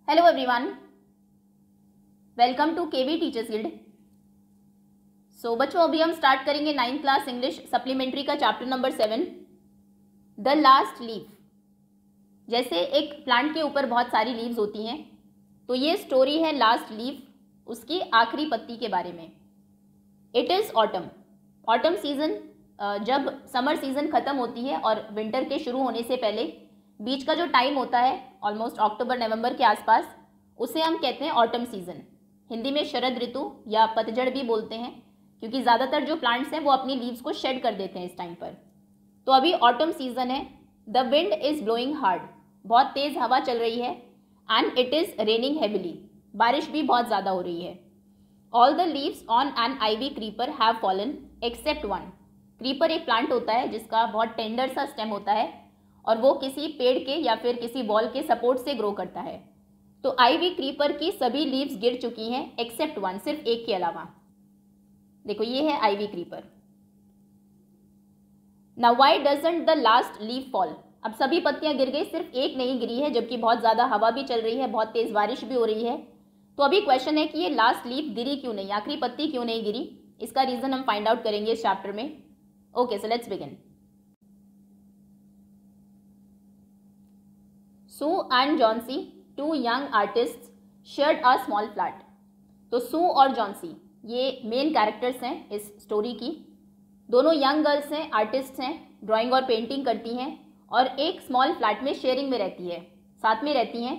Hello everyone, welcome to KV teachers guild. So बच्चों, अभी हम स्टार्ट करेंगे 9th क्लास इंग्लिश सप्लीमेंट्री का chapter number 7, the last leaf. जैसे एक प्लांट के ऊपर बहुत सारी लीव्स होती हैं, तो ये स्टोरी है लास्ट लीफ, उसकी आखिरी पत्ती के बारे में। It is autumn. Autumn season, जब समर सीजन ख़त्म होती है और विंटर के शुरू होने से पहले बीच का जो टाइम होता है ऑलमोस्ट अक्टूबर नवंबर के आसपास, उसे हम कहते हैं ऑटम सीजन। हिंदी में शरद ऋतु या पतझड़ भी बोलते हैं, क्योंकि ज़्यादातर जो प्लांट्स हैं वो अपनी लीव्स को शेड कर देते हैं इस टाइम पर। तो अभी ऑटम सीजन है। The wind is blowing hard, बहुत तेज़ हवा चल रही है। And it is raining heavily, बारिश भी बहुत ज़्यादा हो रही है। All the leaves on an ivy creeper have fallen except one. Creeper एक प्लांट होता है जिसका बहुत टेंडर सा स्टेम होता है और वो किसी पेड़ के या फिर किसी वॉल के सपोर्ट से ग्रो करता है। तो आईवी क्रीपर की सभी लीव्स गिर चुकी हैं एक्सेप्ट वन, सिर्फ एक के अलावा। देखो, ये है ivy creeper. Now why doesn't the last leaf fall? अब सभी पत्तियां गिर गई, सिर्फ एक नहीं गिरी है, जबकि बहुत ज़्यादा हवा भी चल रही है, बहुत तेज़ बारिश भी हो रही है। तो अभी क्वेश्चन है कि ये लास्ट लीफ गिरी क्यों नहीं, आखिरी पत्ती क्यों नहीं गिरी? इसका रीज़न हम फाइंड आउट करेंगे इस चैप्टर में। Okay, so let's begin. Sue and Johnsy, two young artists, shared a small flat. तो सू और जॉन्सी ये मेन कैरेक्टर्स हैं इस स्टोरी की। दोनों यंग गर्ल्स हैं, आर्टिस्ट हैं, ड्राइंग और पेंटिंग करती हैं और एक स्मॉल फ्लैट में शेयरिंग में रहती है, साथ में रहती हैं।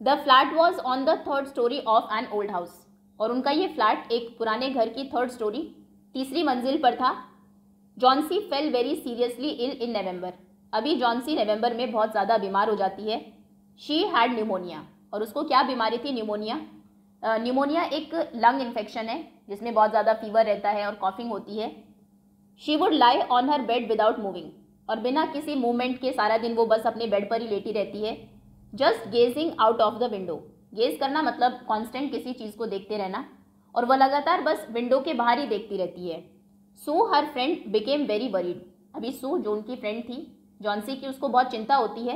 The flat was on the third story of an old house, और उनका ये फ्लैट एक पुराने घर की थर्ड स्टोरी, तीसरी मंजिल पर था। Johnsy fell very seriously ill in November. अभी जॉन्सी नवंबर में बहुत ज़्यादा बीमार हो जाती है। शी हैड न्यूमोनिया, और उसको क्या बीमारी थी? न्यूमोनिया। न्यूमोनिया एक लंग इन्फेक्शन है जिसमें बहुत ज़्यादा फीवर रहता है और कॉफिंग होती है। She would lie on her bed without moving, और बिना किसी मूवमेंट के सारा दिन वो बस अपने बेड पर ही लेटी रहती है। Just gazing out of the window. Gaze करना मतलब कॉन्स्टेंट किसी चीज़ को देखते रहना, और वह लगातार बस विंडो के बाहर ही देखती रहती है। Sue her friend became very worried. अभी सू जो उनकी फ्रेंड थी जॉन्सी की, उसको बहुत चिंता होती है।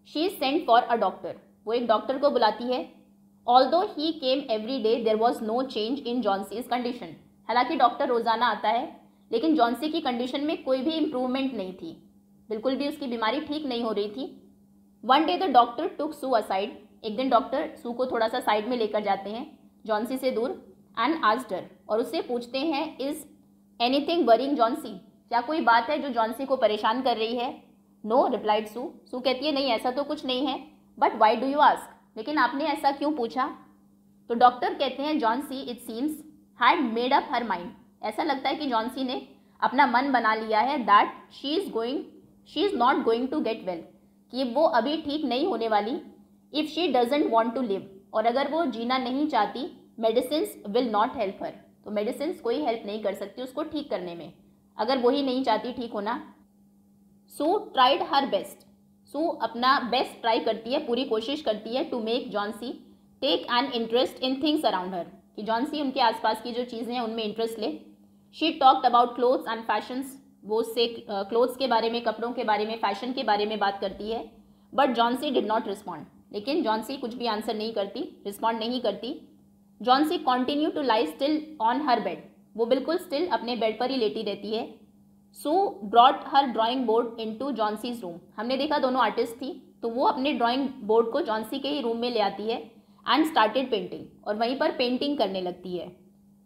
She sent for a doctor, वो एक डॉक्टर को बुलाती है। Although he came every day there was no change in Johnsy's condition. हालांकि डॉक्टर रोजाना आता है, लेकिन जॉन्सी की कंडीशन में कोई भी इम्प्रूवमेंट नहीं थी, बिल्कुल भी उसकी बीमारी ठीक नहीं हो रही थी। One day the doctor took Sue aside. एक दिन डॉक्टर सू को थोड़ा सा साइड में लेकर जाते हैं, जॉन्सी से दूर। एंड आस्क्ड हर, और उससे पूछते हैं, इज एनीथिंग वरिंग जॉन्सी? क्या कोई बात है जो जॉन्सी को परेशान कर रही है? No replied Sue. सू कहती है, नहीं ऐसा तो कुछ नहीं है। But why do you ask? लेकिन आपने ऐसा क्यों पूछा? तो डॉक्टर कहते हैं, Johnsy it seems had made up her mind. ऐसा लगता है कि जॉन्सी ने अपना मन बना लिया है that she is not going to get well, कि वो अभी ठीक नहीं होने वाली। If she doesn't want to live, और अगर वो जीना नहीं चाहती, medicines will not help her. तो मेडिसिन्स कोई हेल्प नहीं कर सकती उसको ठीक करने में, अगर वो ही नहीं चाहती ठीक होना। सू ट्राइड हर बेस्ट। सू अपना बेस्ट ट्राई करती है, पूरी कोशिश करती है to make Johnsy take an interest in things around her, कि जॉन्सी उनके आसपास की जो चीज़ें हैं उनमें इंटरेस्ट ले। She talked about clothes and fashions. वो उससे क्लोथ्स के बारे में, कपड़ों के बारे में, फैशन के बारे में बात करती है। But Johnsy did not respond, लेकिन जॉन्सी कुछ भी आंसर नहीं करती, रिस्पॉन्ड नहीं करती। Johnsy continue to lie still on her bed. वो बिल्कुल स्टिल अपने बेड पर ही लेटी रहती है। Sue brought her drawing board into Johnsy's room. हमने देखा दोनों आर्टिस्ट थी, तो वो अपने ड्राइंग बोर्ड को जॉन्सी के ही रूम में ले आती है। एंड स्टार्टेड पेंटिंग, और वहीं पर पेंटिंग करने लगती है।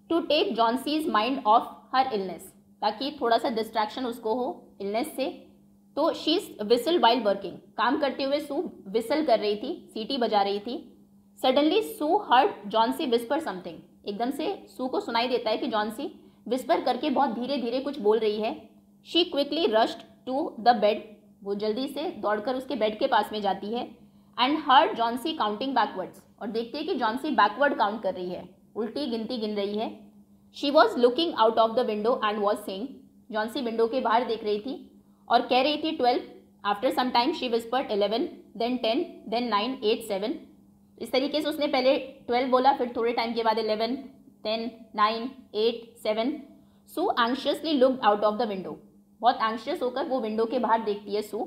To take Johnsy's mind of her illness, ताकि थोड़ा सा डिस्ट्रैक्शन उसको हो इलनेस से। तो शी विसल वाइल वर्किंग, काम करते हुए सू विसल कर रही थी, सीटी बजा रही थी। सडनली सू हर्ड जॉन्सी विस्पर समथिंग। एकदम से सू को सुनाई देता है कि जॉन्सी विस्पर करके बहुत धीरे धीरे कुछ बोल रही है। She quickly rushed to the bed. वो जल्दी से दौड़कर उसके बेड के पास में जाती है। And heard Johnsy counting backwards, और देखते हैं कि जॉन्सी बैकवर्ड काउंट कर रही है, उल्टी गिनती गिन रही है। She was looking out of the window and was saying. Johnsy window के बाहर देख रही थी और कह रही थी 12। After some time she whispered 11, then 10, then 9, 8, 7। इस तरीके से उसने पहले 12 बोला, फिर थोड़े टाइम के बाद 11, 10, 9, 8, 7। Sue anxiously looked out of the window. बहुत एंग्शियस होकर वो विंडो के बाहर देखती है Sue.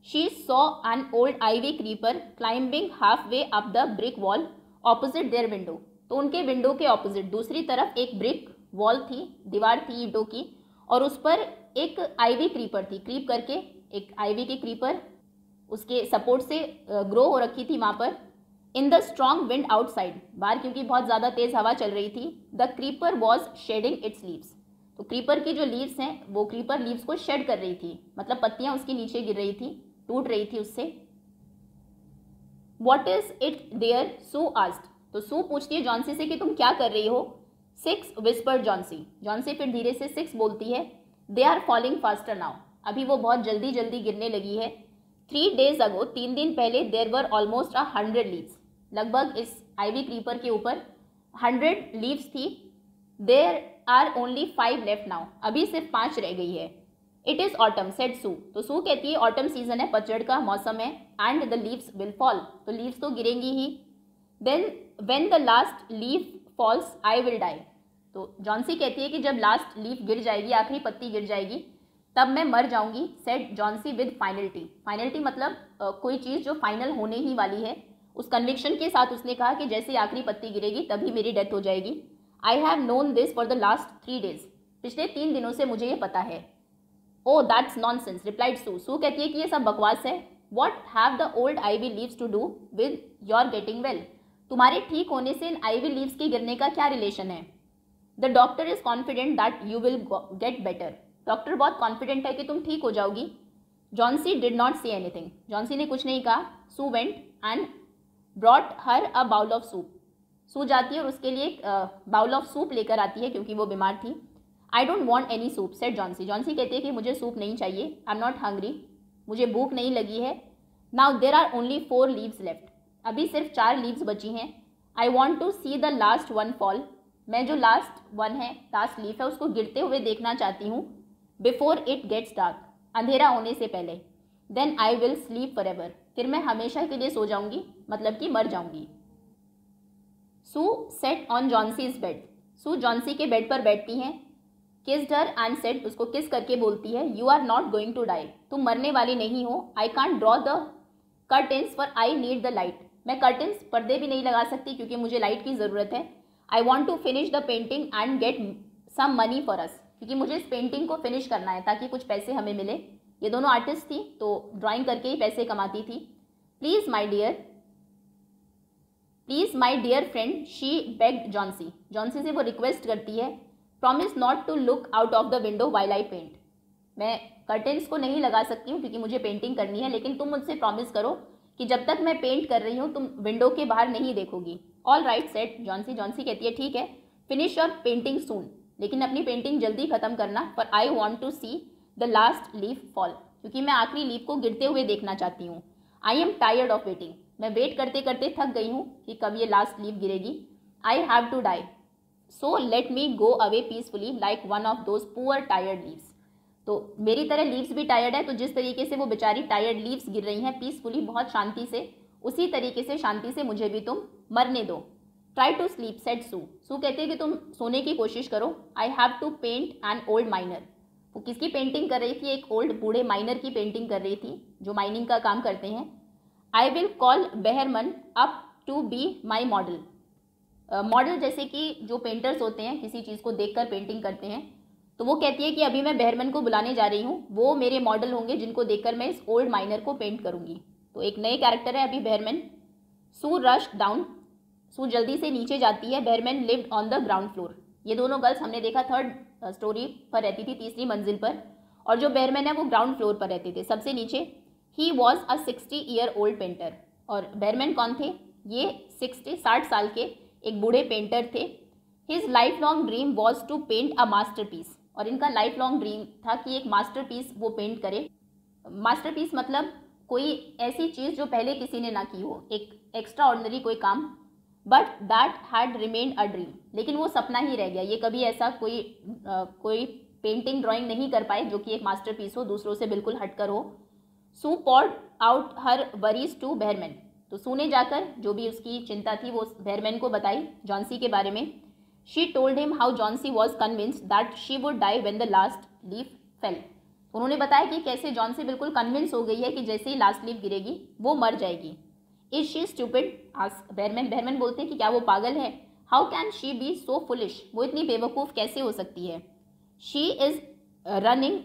She saw an old ivy creeper climbing half way up the brick wall opposite their window. तो उनके विंडो के ऑपोजिट दूसरी तरफ एक ब्रिक वॉल थी, दीवार थी ईंटों की, और उस पर एक आईवी क्रीपर थी, क्रीप करके एक आईवी की क्रीपर उसके सपोर्ट से ग्रो हो रखी थी वहाँ पर। In the strong wind outside, बाहर क्योंकि बहुत ज़्यादा तेज़ हवा चल रही थी, the creeper was shedding its leaves. तो क्रीपर की जो लीव्स हैं वो क्रीपर लीव्स को शेड कर रही थी, मतलब पत्तियां उसके नीचे गिर रही थी, टूट रही थी उससे। What is it there, Sue asked. तो सू पूछती है जॉन्सी से कि तुम क्या कर रही हो। 6 विस्पर्ड जॉन्सी। जॉन्सी फिर धीरे से 6 बोलती है। They are falling faster now. अभी वो बहुत जल्दी जल्दी गिरने लगी है। 3 days अगो, 3 दिन पहले, देयर वर ऑलमोस्ट 100 लीव्स। लगभग इस आईवी क्रीपर के ऊपर 100 लीव्स थी। There are only 5 left now. अभी सिर्फ 5 रह गई है। It is autumn said Sue. तो सू कहती है ऑटम सीजन है, पतझड़ का मौसम है, and the leaves will fall. तो लीव्स तो गिरेंगी ही। Then when the last leaf falls I will die. तो जॉन्सी कहती है कि जब लास्ट लीफ गिर जाएगी, आखिरी पत्ती गिर जाएगी, तब मैं मर जाऊंगी। Said Johnsy with finality. Finality मतलब कोई चीज़ जो फाइनल होने ही वाली है, उस कन्विक्शन के साथ उसने कहा कि जैसे आखिरी पत्ती गिरेगी तभी मेरी डेथ हो जाएगी। I have known this for the last 3 days। पिछले 3 दिनों से मुझे ये पता है। Oh that's nonsense replied Sue. Sue कहती है कि ये सब बकवास है। What have the old ivy leaves to do with your getting well. तुम्हारे ठीक होने से इन आईवी लीव्स के गिरने का क्या रिलेशन है। The doctor is confident that you will get better. Doctor बहुत कॉन्फिडेंट है कि तुम ठीक हो जाओगी। Johnsy did not say anything. Johnsy ने कुछ नहीं कहा। Sue went and brought her a bowl of soup. Sue जाती है और उसके लिए एक बाउल ऑफ सूप लेकर आती है क्योंकि वो बीमार थी। I don't want any soup said Johnsy. Johnsy कहती है कि मुझे सूप नहीं चाहिए। I am not hungry. मुझे भूख नहीं लगी है। Now there are only 4 leaves left. अभी सिर्फ 4 लीव्स बची हैं। I want to see the last one fall. मैं जो लास्ट वन है, लास्ट लीफ है, उसको गिरते हुए देखना चाहती हूँ। Before it gets dark. अंधेरा होने से पहले। Then I will sleep forever. फिर मैं हमेशा के लिए सो जाऊंगी, मतलब कि मर जाऊंगी। Sue sat on Johnsy's bed. Sue Johnsy के बेड पर बैठती हैं। किस्ड हर एंड सेड, उसको किस करके बोलती है, you are not going to die. तुम मरने वाली नहीं हो। I can't draw the curtains for I need the light. मैं कर्टेन्स, पर्दे भी नहीं लगा सकती क्योंकि मुझे लाइट की ज़रूरत है। I want to finish the painting and get some money for us. क्योंकि मुझे इस पेंटिंग को फिनिश करना है ताकि कुछ पैसे हमें मिले। ये दोनों आर्टिस्ट थी तो ड्राइंग करके ही पैसे कमाती थी। Please my dear friend, she begged Johnsy. Johnsy से वो रिक्वेस्ट करती है। Promise not to look out of the window while I paint. मैं कर्टेन्स को नहीं लगा सकती हूँ क्योंकि मुझे पेंटिंग करनी है, लेकिन तुम मुझसे प्रॉमिस करो कि जब तक मैं पेंट कर रही हूँ तुम विंडो के बाहर नहीं देखोगी। All right said Johnsy. Johnsy कहती है ठीक है। Finish your painting soon. लेकिन अपनी पेंटिंग जल्दी खत्म करना। For I want to see the last leaf fall. क्योंकि मैं आखिरी लीफ को गिरते हुए देखना चाहती हूँ। I am tired of waiting. मैं वेट करते करते थक गई हूँ कि कब ये लास्ट लीफ गिरेगी। I have to die, so let me go away peacefully like one of those poor tired leaves. तो मेरी तरह लीव्स भी टायर्ड है, तो जिस तरीके से वो बेचारी टायर्ड लीव्स गिर रही हैं पीसफुली, बहुत शांति से, उसी तरीके से शांति से मुझे भी तुम मरने दो। Try to sleep said Sue. Sue कहते हैं कि तुम सोने की कोशिश करो। I have to paint an old miner. वो किसकी पेंटिंग कर रही थी, एक ओल्ड बूढ़े माइनर की पेंटिंग कर रही थी जो माइनिंग का काम करते हैं। I will call Behrman up to be my model. Model जैसे कि जो पेंटर्स होते हैं किसी चीज़ को देखकर पेंटिंग करते हैं, तो वो कहती है कि अभी मैं बेहरमन को बुलाने जा रही हूँ, वो मेरे मॉडल होंगे जिनको देखकर मैं इस ओल्ड माइनर को पेंट करूँगी। तो एक नए कैरेक्टर है अभी बेहरमन। सू रश डाउन। सू जल्दी से नीचे जाती है। Behrman lived on the ground floor. ये दोनों गर्ल्स हमने देखा 3rd स्टोरी पर रहती थी, 3री मंजिल पर, और जो बेहरमन है वो ग्राउंड फ्लोर पर रहते थे, सबसे नीचे। He was a 60-year-old painter. और बेहरमन कौन थे, ये 60 साल के एक बूढ़े पेंटर थे। His lifelong dream was to paint a masterpiece. और इनका लाइफ लॉन्ग ड्रीम था कि एक मास्टरपीस वो पेंट करे। मास्टरपीस मतलब कोई ऐसी चीज़ जो पहले किसी ने ना की हो, एक एक्स्ट्रा ऑर्डिनरी कोई काम। But that had remained a dream. लेकिन वो सपना ही रह गया। ये कभी ऐसा कोई पेंटिंग ड्राइंग नहीं कर पाए जो कि एक मास्टरपीस हो, दूसरों से बिल्कुल हटकर हो। सू पॉर्ड out her worries to Behrman. तो सू ने जाकर जो भी उसकी चिंता थी वो बेहरमन को बताई जॉन्सी के बारे में। She told him how Johnsy was convinced that she would die when the last leaf fell. उन्होंने बताया कि कैसे जॉन्सी बिल्कुल कन्विंस हो गई है कि जैसे ही लास्ट लीफ गिरेगी वो मर जाएगी। Is she stupid, ask Behrman. Behrman बोलते हैं कि क्या वो पागल है? How can she be so foolish, वो इतनी बेवकूफ़ कैसे हो सकती है? She is running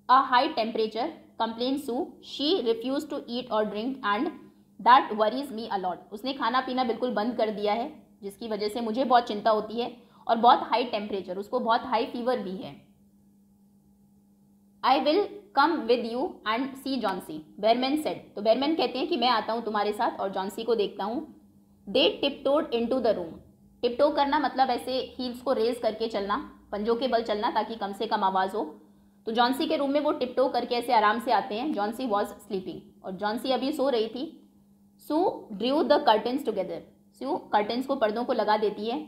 a high temperature, complain Sue. She refuse to eat और drink and that worries me a lot. उसने खाना पीना बिल्कुल बंद कर दिया है जिसकी वजह से मुझे बहुत चिंता होती है, और बहुत हाई टेम्परेचर, उसको बहुत हाई फीवर भी है। I will come with you and see Johnsy, Behrman said. तो बेरमैन कहते हैं कि मैं आता हूँ तुम्हारे साथ और जॉन्सी को देखता हूँ। दे टिपटोड इनटू द रूम। टिपटो करना मतलब ऐसे हील्स को रेज करके चलना, पंजों के बल चलना ताकि कम से कम आवाज़ हो। तो जॉन्सी के रूम में वो टिपटो करके ऐसे आराम से आते हैं। जॉन्सी वॉज स्लीपिंग, और जॉन्सी अभी सो रही थी। Sue drew the curtains together. Sue curtains को, पर्दों को लगा देती है।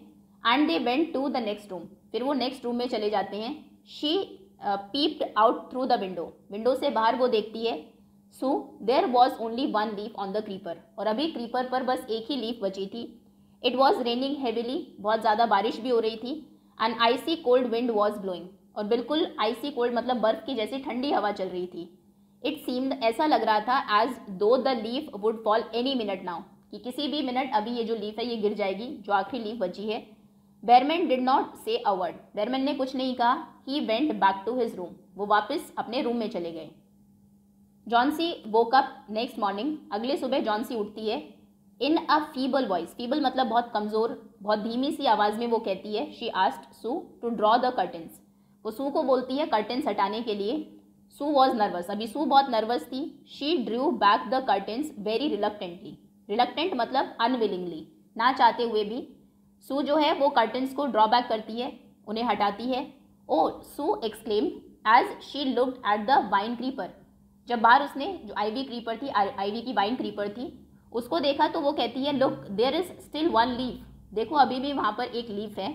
And they went to the next room. फिर वो नेक्स्ट रूम में चले जाते हैं। She peeped out through the window. Window से बाहर वो देखती है। So there was only one leaf on the creeper. और अभी क्रीपर पर बस एक ही लीफ बची थी। इट वॉज रेनिंग हेविली, बहुत ज़्यादा बारिश भी हो रही थी। And icy cold wind was blowing, और बिल्कुल आइसी कोल्ड मतलब बर्फ की जैसी ठंडी हवा चल रही थी। इट सीम्ड, ऐसा लग रहा था, एज दो the leaf would fall any minute now, कि किसी भी मिनट अभी ये जो लीफ है ये गिर जाएगी, जो आखिरी लीफ बची है। बेरमैन डिड नॉट से अ वर्ड। बेरमैन ने कुछ नहीं कहा। He went back to his room. वो वापस अपने रूम में चले गए। Johnsy woke up next morning. अगले सुबह जॉन्सी उठती है। In a feeble voice, feeble मतलब बहुत कमज़ोर, बहुत धीमी सी आवाज़ में वो कहती है, she asked Sue to draw the curtains. वो सू को बोलती है कर्टन्स हटाने के लिए। सू वॉज नर्वस, अभी सू बहुत नर्वस थी। She Drew back the curtains very reluctantly. Reluctant मतलब अनविलिंगली, ना चाहते हुए भी सू जो है वो कर्टन्स को ड्रॉ बैक करती है, उन्हें हटाती है। Oh, Sue exclaimed as she looked at the vine creeper. जब बाहर उसने जो आईवी क्रीपर थी, आईवी की वाइन क्रीपर थी, उसको देखा तो वो कहती है, look there is still one leaf. देखो अभी भी वहाँ पर एक लीफ है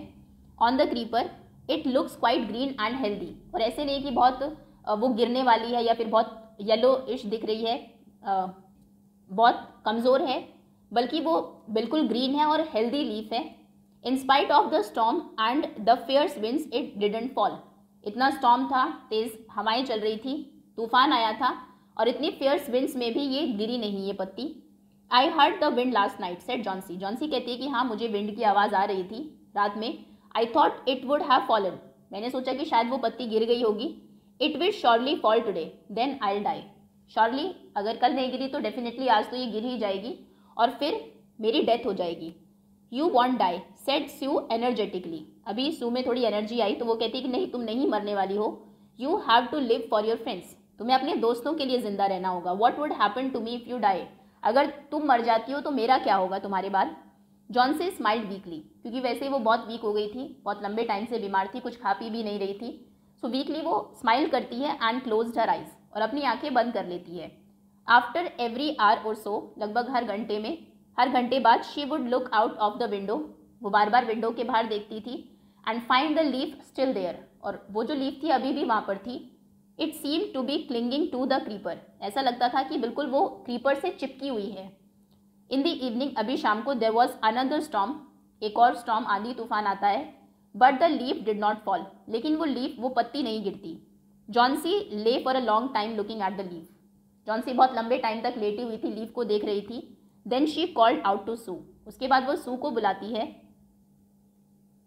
on the creeper. It looks quite green and healthy. और ऐसे नहीं कि बहुत वो गिरने वाली है या फिर बहुत येलो इश दिख रही है, बहुत कमज़ोर है, बल्कि वो बिल्कुल ग्रीन है और हेल्दी लीफ है। In spite of the storm and the fierce winds it didn't fall. इतना स्टॉर्म था, तेज़ हवाएं चल रही थी, तूफान आया था, और इतनी फियर्स विंड्स में भी ये गिरी नहीं ये पत्ती। I heard the wind last night, said Johnsy. Johnsy कहती है कि हाँ, मुझे विंड की आवाज़ आ रही थी रात में। I thought it would have fallen. मैंने सोचा कि शायद वो पत्ती गिर गई होगी। It will surely fall today then I die. Surely, अगर कल नहीं गिरी तो डेफिनेटली आज तो ये गिर ही जाएगी और फिर मेरी डेथ हो जाएगी। You won't die, said Sue energetically. अभी सू में थोड़ी एनर्जी आई तो वो कहती है कि नहीं, तुम नहीं मरने वाली हो। You have to live for your friends. तुम्हें अपने दोस्तों के लिए जिंदा रहना होगा। What would happen to me if you die. अगर तुम मर जाती हो तो मेरा क्या होगा तुम्हारे बाद। जॉन्सी स्माइल्ड वीकली, क्योंकि वैसे वो बहुत वीक हो गई थी, बहुत लंबे टाइम से बीमार थी, कुछ खा पी भी नहीं रही थी। सो वीकली वो स्माइल करती है एंड क्लोज्ड हर आइज, और अपनी आंखें बंद कर लेती है। आफ्टर एवरी आवर और सो, लगभग हर घंटे बाद, she would look out of the window. वो बार बार विंडो के बाहर देखती थी। And find the leaf still there. और वो जो लीफ थी अभी भी वहाँ पर थी। It seem to be clinging to the creeper. ऐसा लगता था कि बिल्कुल वो क्रीपर से चिपकी हुई है। इन द इवनिंग, अभी शाम को, देयर वॉज अनदर स्टॉर्म। एक और स्टॉर्म, आंधी तूफान आता है। But the leaf did not fall. लेकिन वो पत्ती नहीं गिरती। जॉन्सी ले for a long time looking at the leaf. Johnsy बहुत लंबे टाइम तक लेटी हुई थी, लीफ को देख रही थी। Then she called out to Sue. उसके बाद वो सू को बुलाती है।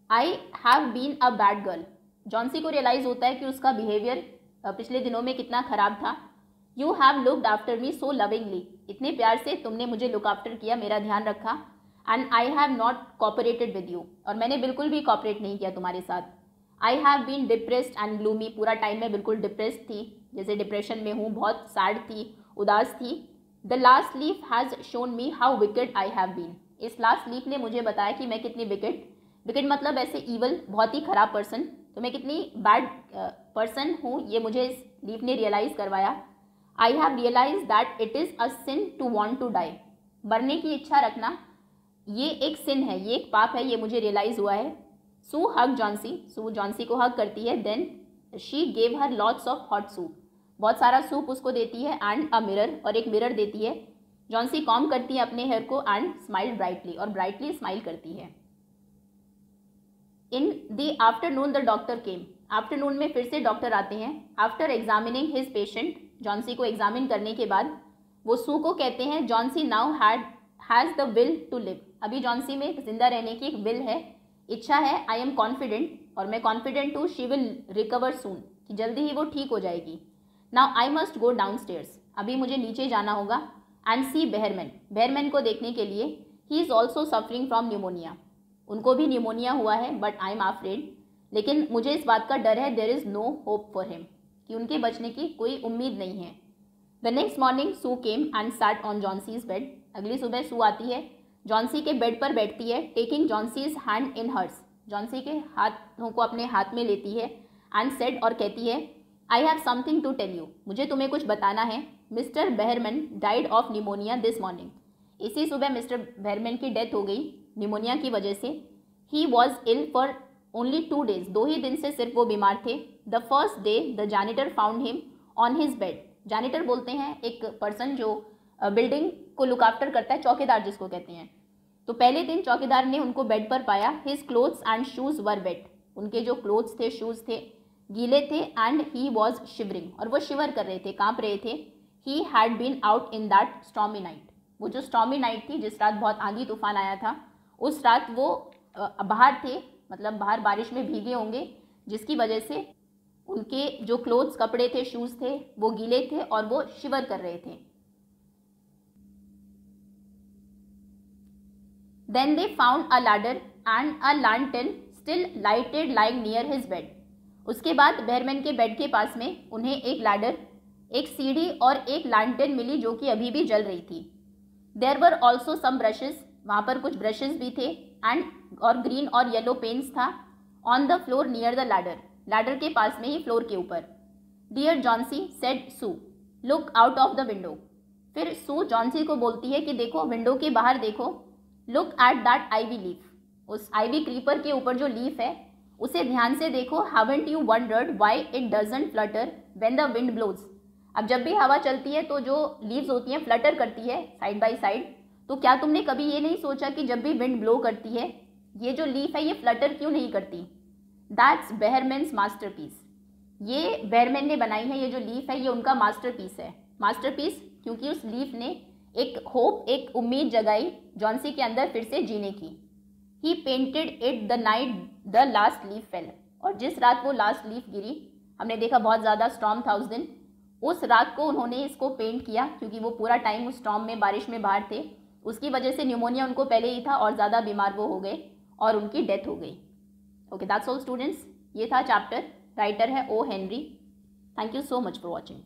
I have been a bad girl. Johnsy को रियलाइज होता है कि उसका बिहेवियर पिछले दिनों में कितना खराब था। You have looked after me so lovingly. इतने प्यार से तुमने मुझे लुक आफ्टर किया, मेरा ध्यान रखा। And I have not cooperated with you. और मैंने बिल्कुल भी कोऑपरेट नहीं किया तुम्हारे साथ। I have been depressed and gloomy. पूरा टाइम मैं बिल्कुल डिप्रेस्ड थी, जैसे डिप्रेशन में हूँ, बहुत सैड थी, उदास थी। The last leaf has shown me how wicked I have been. इस लास्ट लीफ ने मुझे बताया कि मैं कितनी विकेड मतलब ऐसे ईवल, बहुत ही खराब पर्सन, तो मैं कितनी बैड पर्सन हूँ, ये मुझे इस लीफ ने रियलाइज़ करवाया। I have realise that it is a sin to want to die. मरने की इच्छा रखना ये एक सिन है, ये एक पाप है, ये मुझे रियलाइज़ हुआ है। सू हग जॉन्सी। सू जॉन्सी को हग करती है। Then she gave her lots of hot soup. बहुत सारा सूप उसको देती है। एंड अ मिरर, और एक मिरर देती है। जॉन्सी कॉम करती है अपने हेयर को एंड स्माइल ब्राइटली, और ब्राइटली स्माइल करती है। In the afternoon the doctor came. Afternoon में फिर से डॉक्टर आते हैं। After examining his patient, Johnsy को एग्जामिन करने के बाद वो सू को कहते हैं Johnsy now has the will to live. अभी जॉन्सी में जिंदा रहने की एक विल है, इच्छा है। आई एम कॉन्फिडेंट, और मैं कॉन्फिडेंट हूँ, शी विल रिकवर सून, कि जल्दी ही वो ठीक हो जाएगी। Now I must go down stairs, अभी मुझे नीचे जाना होगा। एंड सी बेहरमैन, बेहरमैन को देखने के लिए। He is also suffering from pneumonia, उनको भी न्यूमोनिया हुआ है। बट आई एम अफ्रेड, लेकिन मुझे इस बात का डर है, there is no hope for him, कि उनके बचने की कोई उम्मीद नहीं है। The next morning Sue came and sat on Johnsy's bed, अगली सुबह सू आती है, जॉन्सी के बेड पर बैठती है। Taking Johnsy's hand in hers, Johnsy के हाथों को अपने हाथ में लेती है। एंड सेड, और कहती है, I have something to tell you, मुझे तुम्हें कुछ बताना है। Mr Behrman died of pneumonia this morning, इसी सुबह मिस्टर बेहरमैन की डेथ हो गई निमोनिया की वजह से। He was ill for only 2 days, 2 ही दिन से सिर्फ वो बीमार थे। The first day the janitor found him on his bed, janitor बोलते हैं एक पर्सन जो बिल्डिंग को लुक आफ्टर करता है, चौकीदार जिसको कहते हैं। तो पहले दिन चौकीदार ने उनको बेड पर पाया। His clothes and shoes were wait, उनके जो क्लोथ्स थे, शूज थे, गीले थे। एंड ही वॉज शिवरिंग, और वो शिवर कर रहे थे, कांप रहे थे। He had been out in that stormy night, वो जो स्टॉर्मी नाइट थी, जिस रात बहुत आंधी तूफान आया था, उस रात वो बाहर थे, मतलब बाहर बारिश में भीगे होंगे, जिसकी वजह से उनके जो क्लोथ्स, कपड़े थे, शूज थे, वो गीले थे और वो शिवर कर रहे थे। Then they found a ladder and a lantern still lighted lying near his bed, उसके बाद बेहरमैन के बेड के पास में उन्हें एक लैडर, एक सीढ़ी और एक लैंटर्न मिली जो कि अभी भी जल रही थी। There were also some brushes, वहाँ पर कुछ ब्रशेस भी थे। एंड और ग्रीन और येलो पेन्स था। On the floor near the ladder, ladder के पास में ही फ्लोर के ऊपर। Dear Johnsy said Sue, look out of the window, फिर सू जॉन्सी को बोलती है कि देखो, विंडो के बाहर देखो। Look at that ivy leaf, उस आईवी क्रीपर के ऊपर जो लीफ है उसे ध्यान से देखो। Haven't you wondered why it doesn't flutter when the wind blows, अब जब भी हवा चलती है तो जो लीव्स होती हैं फ्लटर करती है साइड बाय साइड, तो क्या तुमने कभी ये नहीं सोचा कि जब भी विंड ब्लो करती है ये जो लीफ है ये फ्लटर क्यों नहीं करती? दैट्स बेहरमैन्स मास्टरपीस, ये बेहरमैन ने बनाई है, ये जो लीफ है ये उनका मास्टरपीस है। मास्टरपीस क्योंकि उस लीफ ने एक होप, एक उम्मीद जगाई जॉन्सी के अंदर फिर से जीने की। He painted it the night the last leaf fell, और जिस रात वो लास्ट लीफ गिरी, हमने देखा बहुत ज़्यादा स्टॉर्म था उस दिन, उस रात को उन्होंने इसको पेंट किया क्योंकि वो पूरा टाइम उस स्टॉर्म में, बारिश में बाहर थे। उसकी वजह से न्यूमोनिया उनको पहले ही था और ज़्यादा बीमार वो हो गए और उनकी डेथ हो गई। ओके, दैट्स ऑल स्टूडेंट्स, ये था चैप्टर, राइटर है O Henry. Thank you so much for watching.